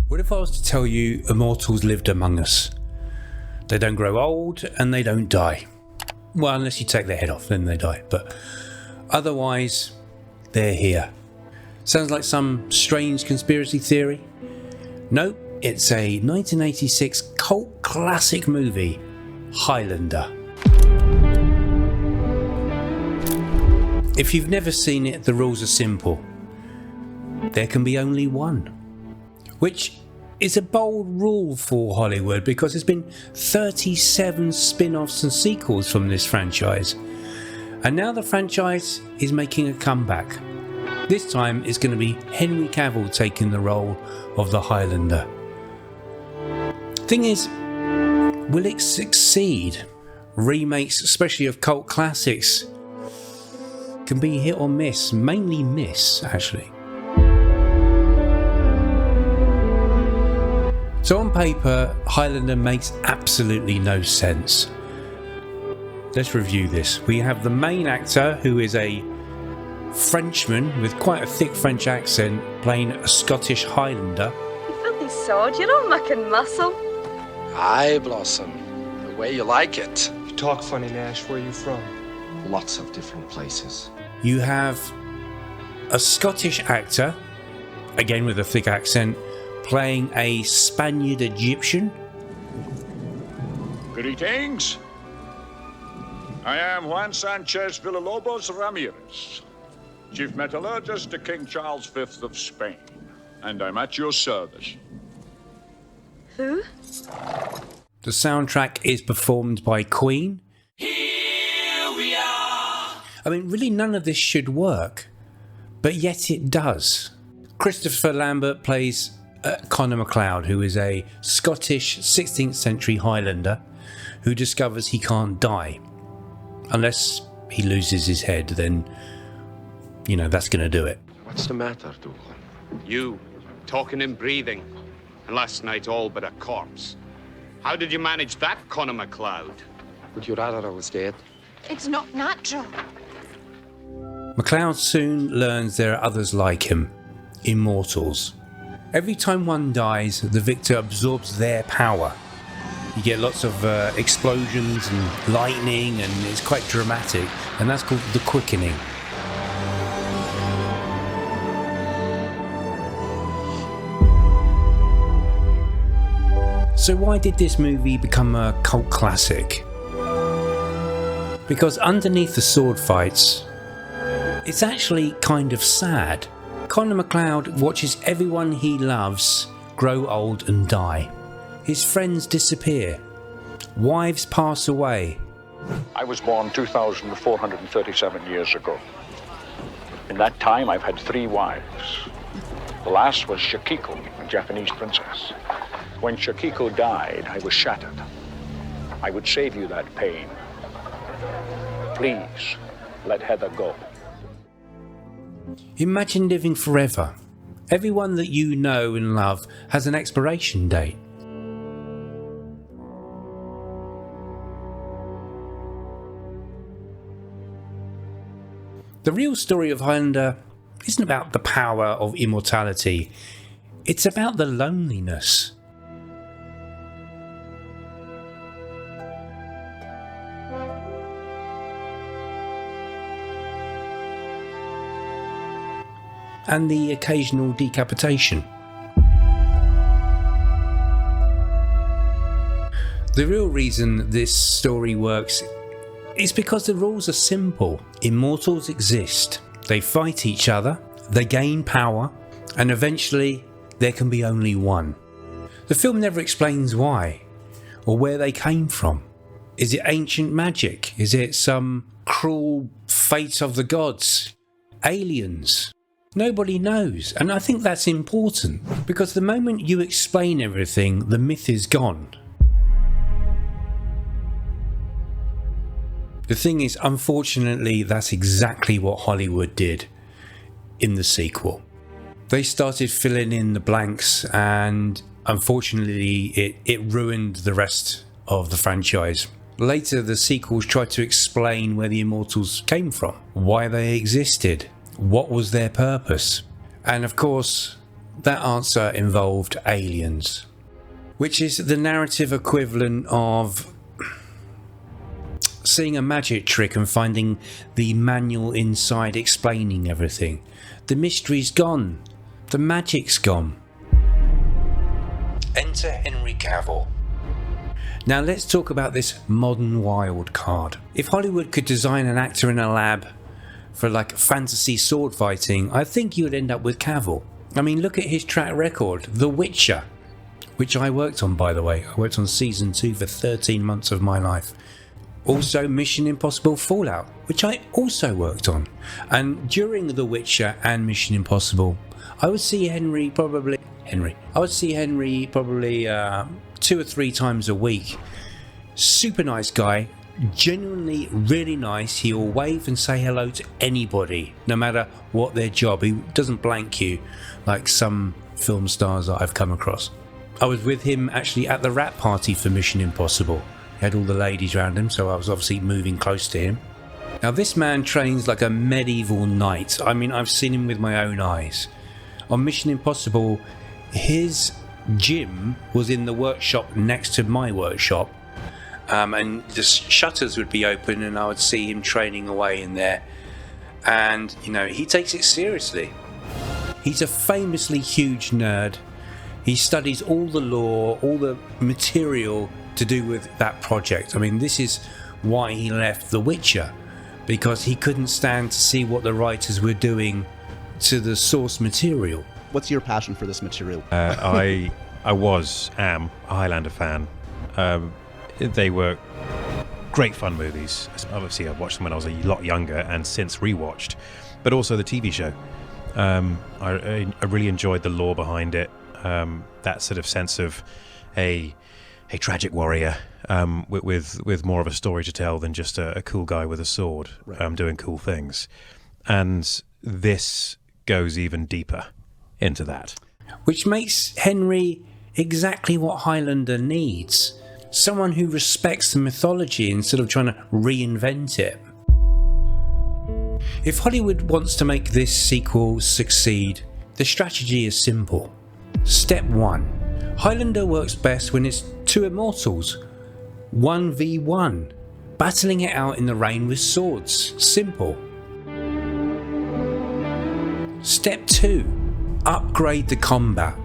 What if I was to tell you immortals lived among us? They don't grow old and they don't die. Well, unless you take their head off, then they die. But otherwise, they're here. Sounds like some strange conspiracy theory? Nope, it's a 1986 cult classic movie, Highlander. If you've never seen it, the rules are simple. There can be only one. Which is a bold rule for Hollywood because there's been 37 spin-offs and sequels from this franchise. And now the franchise is making a comeback. This time it's going to be Henry Cavill taking the role of the Highlander. Thing is, will it succeed? Remakes, especially of cult classics, can be hit or miss, mainly miss actually. So on paper, Highlander makes absolutely no sense. Let's review this. We have the main actor, who is a Frenchman with quite a thick French accent, playing a Scottish Highlander. You filthy sod, you're all muck and muscle. Aye, Blossom. The way you like it. You talk funny, Nash. Where are you from? Lots of different places. You have a Scottish actor, again with a thick accent, playing a Spaniard Egyptian. Greetings. I am Juan Sanchez Villalobos Ramirez, Chief Metallurgist to King Charles V of Spain, and I'm at your service. Who? The soundtrack is performed by Queen. Here we are. I mean, really none of this should work, but yet it does. Christopher Lambert plays Connor MacLeod, who is a Scottish 16th century Highlander who discovers he can't die. Unless he loses his head, then, you know, that's going to do it. What's the matter, Dougal? You, talking and breathing, and last night all but a corpse. How did you manage that, Connor MacLeod? Would you rather I was dead? It's not natural. MacLeod soon learns there are others like him, immortals. Every time one dies, the victor absorbs their power. You get lots of explosions and lightning, and it's quite dramatic, and that's called the Quickening. So why did this movie become a cult classic? Because underneath the sword fights, it's actually kind of sad. Connor MacLeod watches everyone he loves grow old and die. His friends disappear. Wives pass away. I was born 2,437 years ago. In that time, I've had 3 wives. The last was Shakiko, a Japanese princess. When Shakiko died, I was shattered. I would save you that pain. Please, let Heather go. Imagine living forever. Everyone that you know and love has an expiration date. The real story of Highlander isn't about the power of immortality. It's about the loneliness. And the occasional decapitation. The real reason this story works is because the rules are simple. Immortals exist. They fight each other, they gain power, and eventually there can be only one. The film never explains why, or where they came from. Is it ancient magic? Is it some cruel fate of the gods? Aliens? Nobody knows, and I think that's important, because the moment you explain everything, the myth is gone. The thing is, unfortunately, that's exactly what Hollywood did in the sequel. They started filling in the blanks, and unfortunately it ruined the rest of the franchise. Later, the sequels tried to explain where the immortals came from, why they existed, what was their purpose. And of course, that answer involved aliens, which is the narrative equivalent of seeing a magic trick and finding the manual inside explaining everything. The mystery's gone. The magic's gone. Enter Henry Cavill. Now let's talk about this modern wild card. If Hollywood could design an actor in a lab for like fantasy sword fighting, I think you would end up with Cavill. I mean, look at his track record. The Witcher, which I worked on, by the way. I worked on season 2 for 13 months of my life. Also Mission Impossible Fallout, which I also worked on. And during The Witcher and Mission Impossible, I would see Henry probably 2 or 3 times a week. Super nice guy, genuinely really nice. He'll wave and say hello to anybody, no matter what their job. He doesn't blank you like some film stars that I've come across. I was with him actually at the wrap party for Mission Impossible. He had all the ladies around him, so I was obviously moving close to him. Now this man trains like a medieval knight. I mean, I've seen him with my own eyes. On Mission Impossible, his gym was in the workshop next to my workshop, and the shutters would be open and I would see him training away in there. And you know, he takes it seriously. He's a famously huge nerd. He studies all the lore, all the material to do with that project. I mean, this is why he left The Witcher, because he couldn't stand to see what the writers were doing to the source material. What's your passion for this material? I am a Highlander fan. They were great fun movies. Obviously, I watched them when I was a lot younger and since rewatched, but also the TV show. I really enjoyed the lore behind it. That sort of sense of a tragic warrior with more of a story to tell than just a cool guy with a sword doing cool things. And this goes even deeper into that. Which makes Henry exactly what Highlander needs. Someone who respects the mythology instead of trying to reinvent it. If Hollywood wants to make this sequel succeed, the strategy is simple. Step 1. Highlander works best when it's 2 immortals, 1v1, battling it out in the rain with swords. Simple. Step 2. Upgrade the combat.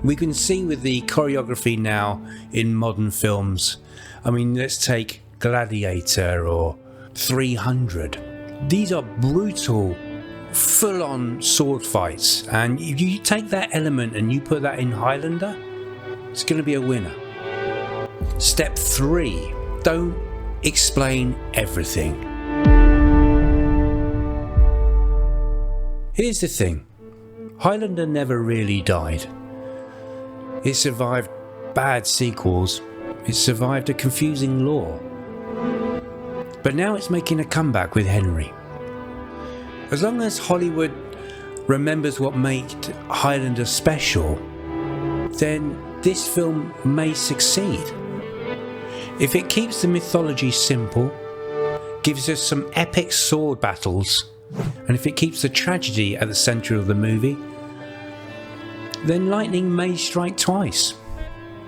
We can see with the choreography now in modern films. I mean, let's take Gladiator or 300. These are brutal, full-on sword fights, and if you take that element and you put that in Highlander, it's going to be a winner. Step 3. Don't explain everything. Here's the thing. Highlander never really died. It survived bad sequels. It survived a confusing lore. But now it's making a comeback with Henry. As long as Hollywood remembers what made Highlander special, then this film may succeed. If it keeps the mythology simple, gives us some epic sword battles, and if it keeps the tragedy at the centre of the movie, then lightning may strike twice,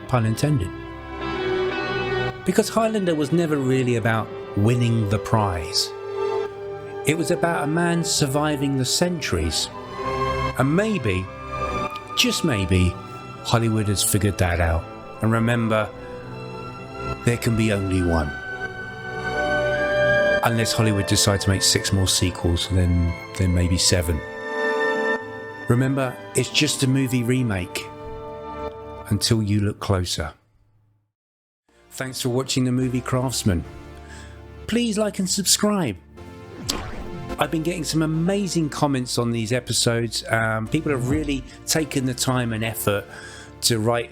pun intended. Because Highlander was never really about winning the prize. It was about a man surviving the centuries. And maybe, just maybe, Hollywood has figured that out. And remember, there can be only one. Unless Hollywood decide to make 6 more sequels, then maybe 7. Remember, it's just a movie remake. Until you look closer. Thanks for watching The Movie Craftsman. Please like and subscribe. I've been getting some amazing comments on these episodes. People have really taken the time and effort to write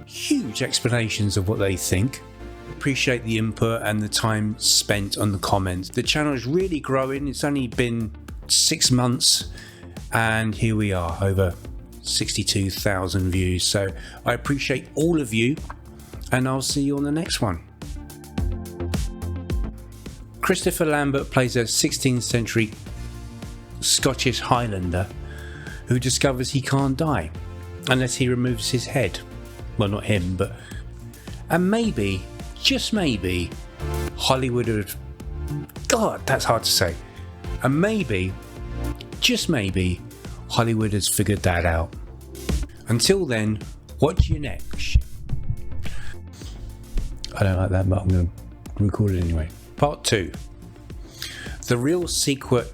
huge explanations of what they think. Appreciate the input and the time spent on the comments. The channel is really growing. It's only been 6 months and here we are, over 62,000 views. So I appreciate all of you and I'll see you on the next one. Christopher Lambert plays a 16th century Scottish Highlander who discovers he can't die. unless he removes his head. Well, not him, but... And maybe, just maybe, Hollywood would... God, that's hard to say. And maybe, just maybe, Hollywood has figured that out. Until then, what's your next? I don't like that, but I'm going to record it anyway. Part 2. The real secret